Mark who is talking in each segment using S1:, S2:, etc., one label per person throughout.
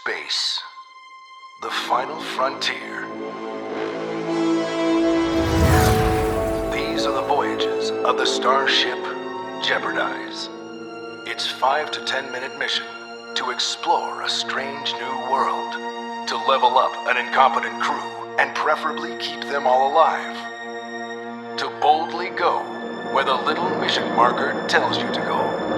S1: space. The final frontier. These are the voyages of the starship Jeopardize. Its 5 to 10 minute mission to explore a strange new world, to level up an incompetent crew and preferably keep them all alive, to boldly go where the little mission marker tells you to go.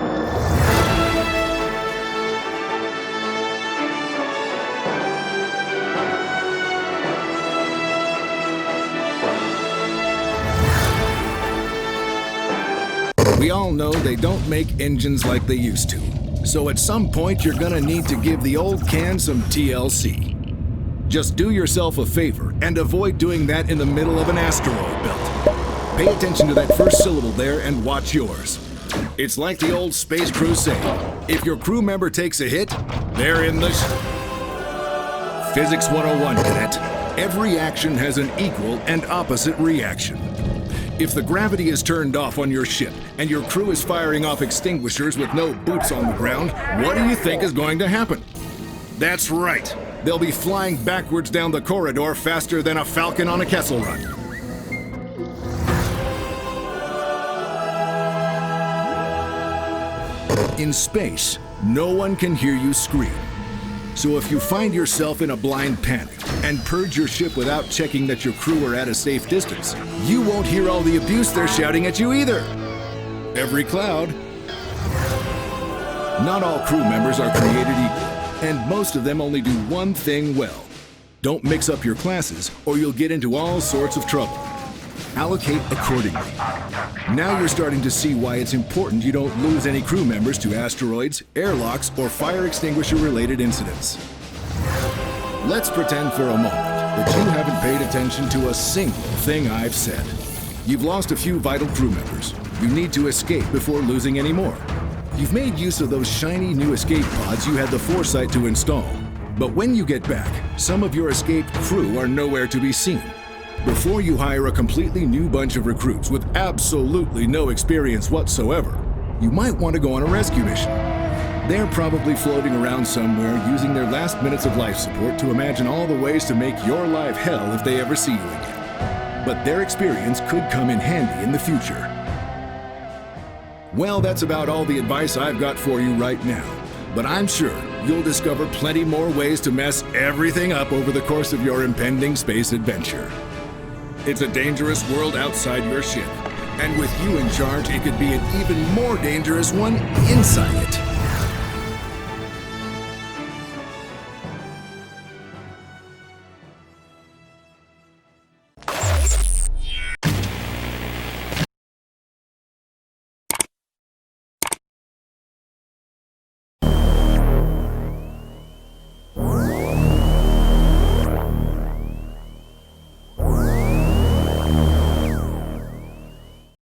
S2: We all know they don't make engines like they used to, so at some point you're gonna need to give the old can some TLC. Just do yourself a favor and avoid doing that in the middle of an asteroid belt. Pay attention to that first syllable there and watch yours. It's like the old space crew say, if your crew member takes a hit, they're in the Physics 101, cadet. Every action has an equal and opposite reaction. If the gravity is turned off on your ship and your crew is firing off extinguishers with no boots on the ground, what do you think is going to happen? That's right. They'll be flying backwards down the corridor faster than a falcon on a Kessel Run. In space, no one can hear you scream. So if you find yourself in a blind panic and purge your ship without checking that your crew are at a safe distance, you won't hear all the abuse they're shouting at you either. Every cloud. Not all crew members are created equal, and most of them only do one thing well. Don't mix up your classes, or you'll get into all sorts of trouble. Allocate accordingly. Now you're starting to see why it's important you don't lose any crew members to asteroids, airlocks, or fire extinguisher-related incidents. Let's pretend for a moment that you haven't paid attention to a single thing I've said. You've lost a few vital crew members. You need to escape before losing any more. You've made use of those shiny new escape pods you had the foresight to install. But when you get back, some of your escaped crew are nowhere to be seen. Before you hire a completely new bunch of recruits with absolutely no experience whatsoever, you might want to go on a rescue mission. They're probably floating around somewhere using their last minutes of life support to imagine all the ways to make your life hell if they ever see you again. But their experience could come in handy in the future. Well, that's about all the advice I've got for you right now. But I'm sure you'll discover plenty more ways to mess everything up over the course of your impending space adventure. It's a dangerous world outside your ship, and with you in charge, it could be an even more dangerous one inside it.